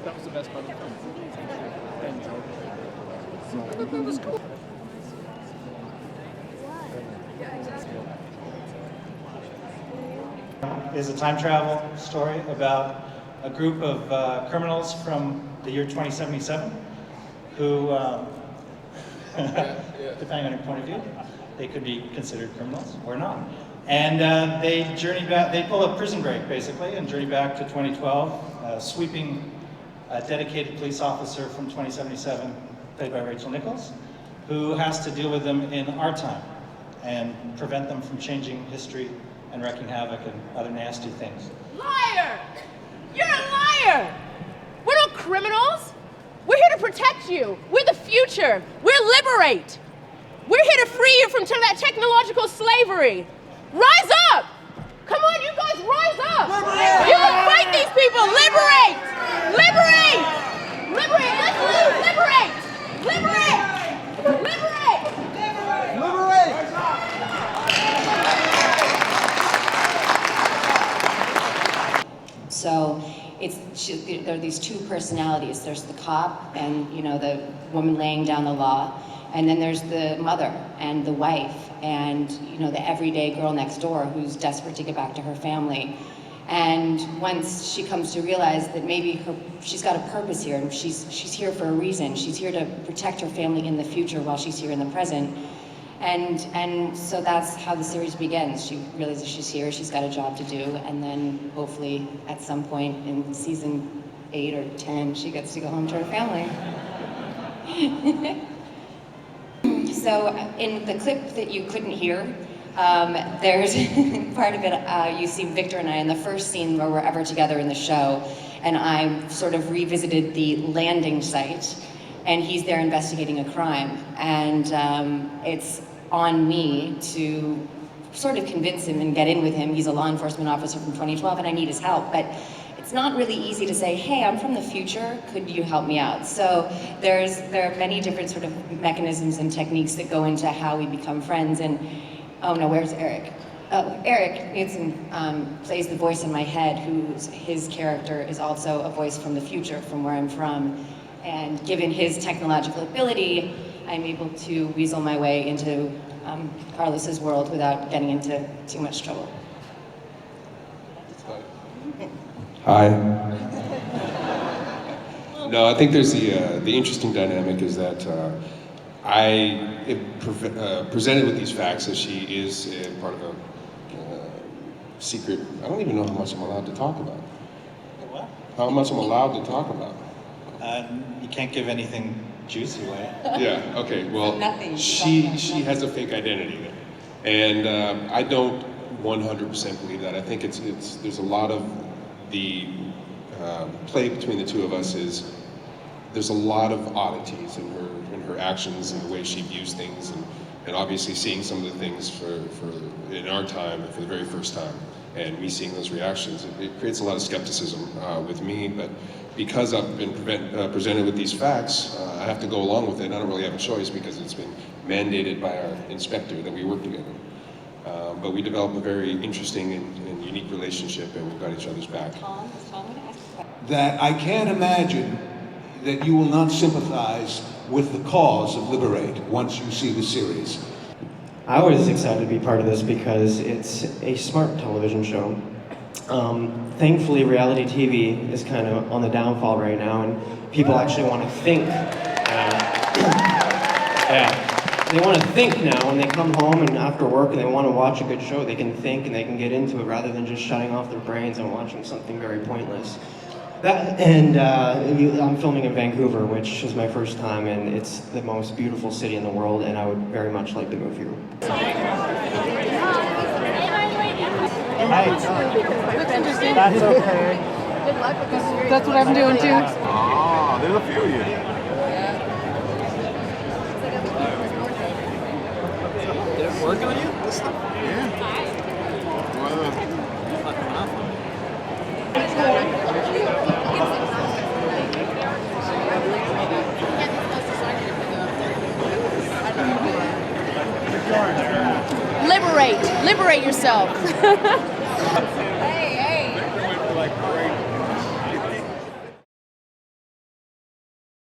That was the best part of the film. I enjoyed it. It was cool. Is a time travel story about a group of criminals from the year 2077 who, depending on your point of view, they could be considered criminals or not. And they journey back, they pull a prison break basically and journey back to 2012, sweeping a dedicated police officer from 2077, played by Rachel Nichols, who has to deal with them in our time and prevent them from changing history and wreaking havoc and other nasty things. Liar! You're a liar! We're not criminals. We're here to protect you. We're the future. We're Liberate. We're here to free you from that technological slavery. Rise up! Come on, you guys, rise up! Liberate. You can fight these people. Liberate! Liberate! Liberate! Let's move! Liberate! Liberate! Liberate! Liberate! So there are these two personalities. There's the cop and, you know, the woman laying down the law, and then there's the mother and the wife and, you know, the everyday girl next door who's desperate to get back to her family. And once she comes to realize that maybe she's got a purpose here, and she's here for a reason. She's here to protect her family in the future while she's here in the present. And so that's how the series begins. She realizes she's here, she's got a job to do, and then hopefully at some point in season 8 or 10, she gets to go home to her family. So in the clip that you couldn't hear, there's part of it, you see Victor and I in the first scene where we're ever together in the show, and I sort of revisited the landing site, and he's there investigating a crime, and it's on me to sort of convince him and get in with him. He's a law enforcement officer from 2012 and I need his help, but it's not really easy to say, hey, I'm from the future, could you help me out? So there are many different sort of mechanisms and techniques that go into how we become friends. And oh no, where's Eric? Oh, Eric Knudsen plays the voice in my head, his character is also a voice from the future, from where I'm from. And given his technological ability, I'm able to weasel my way into Carlos's world without getting into too much trouble. Hi. No, I think there's the interesting dynamic is that I presented with these facts that she is part of a secret. I don't even know how much I'm allowed to talk about. What? How much I'm allowed to talk about. You can't give anything juicy away. Yeah, okay, well, Nothing. she has a fake identity, and I don't 100% believe that. I think there's a lot of the play between the two of us is there's a lot of oddities in her actions and the way she views things, and obviously seeing some of the things for in our time for the very first time, and me seeing those reactions, it creates a lot of skepticism with me, but because I've been presented with these facts, I have to go along with it. I don't really have a choice because it's been mandated by our inspector that we work together. But we develop a very interesting and unique relationship, and we've got each other's back. That I can't imagine that you will not sympathize with the cause of Liberate once you see the series. I was excited to be part of this because it's a smart television show. Thankfully, reality TV is kind of on the downfall right now, and people actually want to think. They want to think now when they come home and after work and they want to watch a good show. They can think and they can get into it rather than just shutting off their brains and watching something very pointless. I'm filming in Vancouver, which is my first time, and it's the most beautiful city in the world, and I would very much like to move here. That's interesting. That's okay. Good luck with this series. That's what I'm doing too. Ah, there's a few of you. Did it work on you? This stuff? Yeah. Liberate yourself.